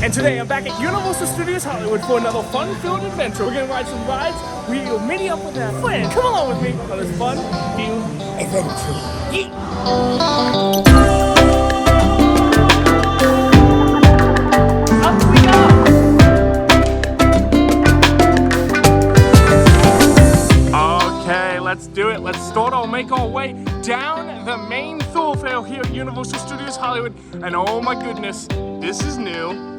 And today I'm back at Universal Studios Hollywood for another fun-filled adventure. We're gonna ride some rides. We'll meet up with our friends. Come along with me on this fun-filled adventure. Up we go! Okay, let's do it. Let's start our make our way down the main thoroughfare here at Universal Studios Hollywood. And oh my goodness, this is new.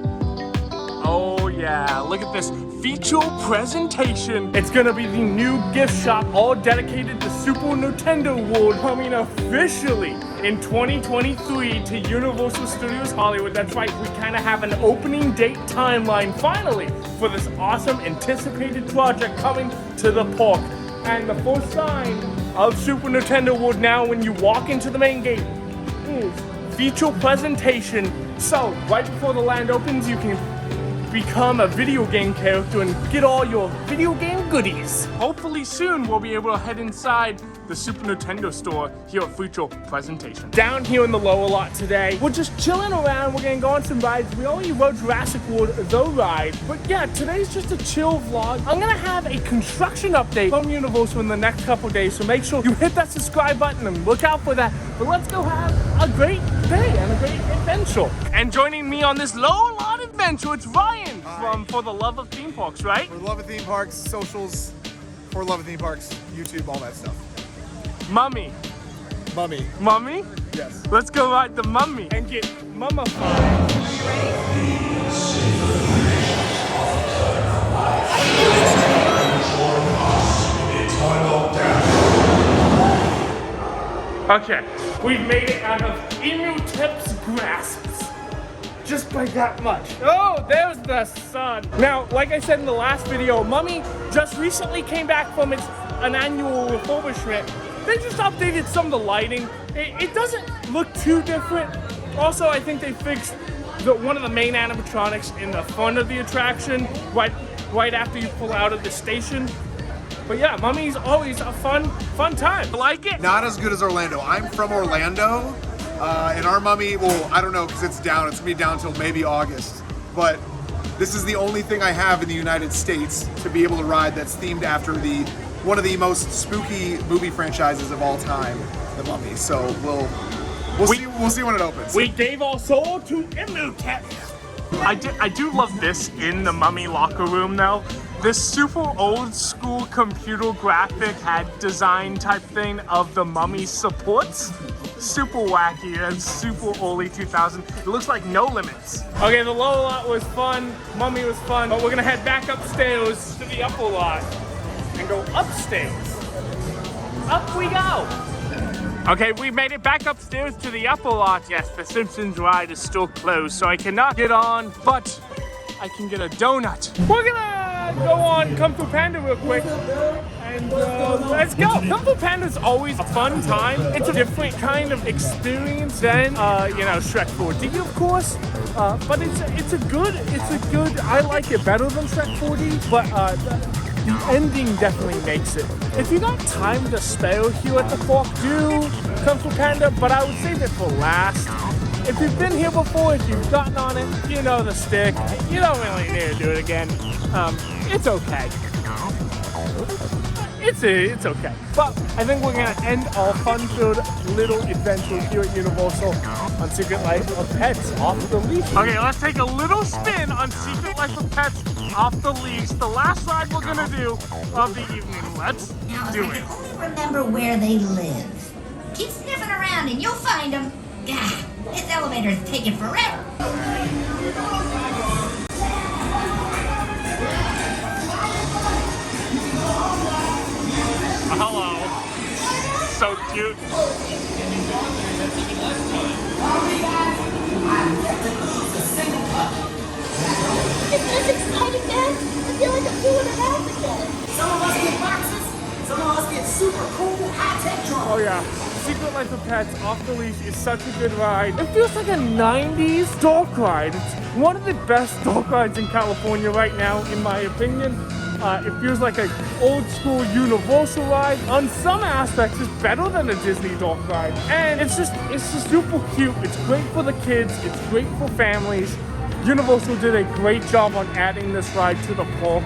Oh yeah, look at this feature presentation. It's gonna be the new gift shop all dedicated to Super Nintendo World, coming officially in 2023 to Universal Studios Hollywood. That's right, we kind of have an opening date timeline finally for this awesome anticipated project coming to the park. And the first sign of Super Nintendo World now when you walk into the main gate is feature presentation. So right before the land opens, you can become a video game character and get all your video game goodies. Hopefully soon we'll be able to head inside the Super Nintendo store here at Feature Presentation. Down here in the lower lot today, we're just chilling around. We're gonna go on some rides. We already rode Jurassic World, the ride. But yeah, today's just a chill vlog. I'm gonna have a construction update from Universal in the next couple days, so make sure you hit that subscribe button and look out for that. But let's go have a great day and a great adventure. And joining me on this lower lot adventure, it's Ryan from For the Love of Theme Parks, right? For the Love of Theme Parks, socials, For Love of Theme Parks, YouTube, all that stuff. Mummy. Mummy. Mummy? Yes. Let's go ride the mummy and get mummified. Okay, we've made it out of Emu Tip's grasps. Just by that much. Oh, there's the sun. Now, like I said in the last video, Mummy just recently came back from an annual refurbishment. They just updated some of the lighting. It doesn't look too different. Also, I think they fixed one of the main animatronics in the front of the attraction right after you pull out of the station. But yeah, Mummy's always a fun time. Like it? Not as good as Orlando. I'm from Orlando, and our Mummy, well, I don't know because it's down. It's gonna be down until maybe August. But this is the only thing I have in the United States to be able to ride that's themed after one of the most spooky movie franchises of all time, the Mummy. So we'll see when it opens. We gave our soul to Imhotep. I do love this in the Mummy locker room though. This super old school computer graphic head design type thing of the Mummy supports. Super wacky and super early 2000. It looks like No Limits. Okay, the lower lot was fun. Mummy was fun. But we're gonna head back upstairs to the upper lot and go upstairs. Up we go. Okay, we made it back upstairs to the upper lot. Yes, the Simpsons ride is still closed, so I cannot get on, but I can get a donut. We're gonna go on Kung Fu Panda real quick, and let's go. Kung Fu Panda is always a fun time. It's a different kind of experience than, Shrek 4D, of course. But it's a good. I like it better than Shrek 4D, but the ending definitely makes it. If you got time to spare here at the park, do Kung Fu Panda, but I would save it for last. If you've been here before, if you've gotten on it, you know the stick. You don't really need to do it again. It's okay. It's okay. But I think we're gonna end our fun-filled little adventure here at Universal on Secret Life of Pets off the leash. Okay, let's take a little spin on Secret Life of Pets off the leash. The last ride we're gonna do of the evening. Let's do it. Only remember where they live. Keep sniffing around and you'll find them. Gah, this elevator's taking forever. Hello. So cute. Isn't this exciting, Dad? I feel like I'm 2.5 again. Some of us get boxes, some of us get super cool high-tech drawings. Oh yeah. Secret Life of Pets off the leash is such a good ride. It feels like a 90s dog ride. It's one of the best dog rides in California right now, in my opinion. It feels like an old school Universal ride. On some aspects, it's better than a Disney dog ride. And it's just super cute. It's great for the kids. It's great for families. Universal did a great job on adding this ride to the park.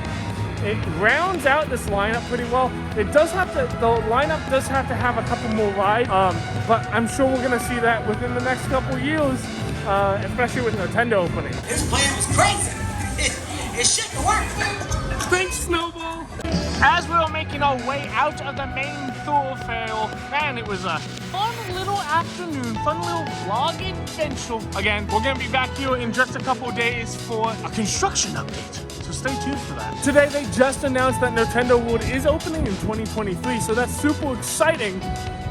It rounds out this lineup pretty well. It does have to, the lineup does have to have a couple more rides, but I'm sure we're gonna see that within the next couple years, especially with Nintendo opening. His plan was crazy. It shouldn't work. Thanks, Snowball. As we were making our way out of the main thoroughfare, man, it was a fun little afternoon, fun little vlog adventure. Again, we're gonna be back here in just a couple days for a construction update. So stay tuned for that. Today they just announced that Nintendo World is opening in 2023, so that's super exciting.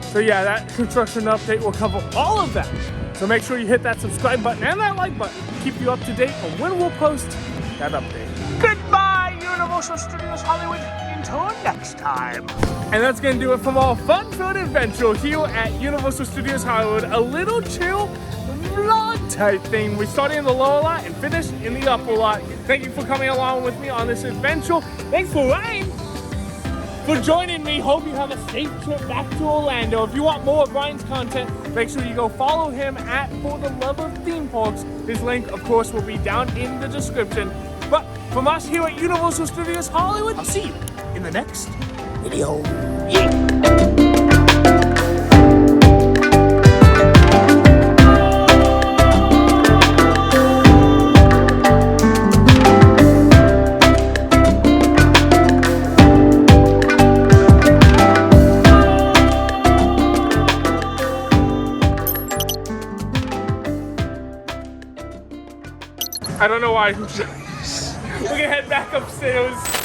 So yeah, that construction update will cover all of that. So make sure you hit that subscribe button and that like button to keep you up to date on when we'll post that update. Goodbye, Universal Studios Hollywood. Until next time. And that's gonna do it from our fun-filled adventure here at Universal Studios Hollywood. A little chill vlog type thing. We started in the lower lot and finished in the upper lot. Thank you for coming along with me on this adventure. Thanks for Ryan for joining me. Hope you have a safe trip back to Orlando. If you want more of Ryan's content, make sure you go follow him at For the Love of Theme Parks. His link, of course, will be down in the description. But from us here at Universal Studios Hollywood, I'll see you in the next video. I don't know why. We're gonna head back upstairs.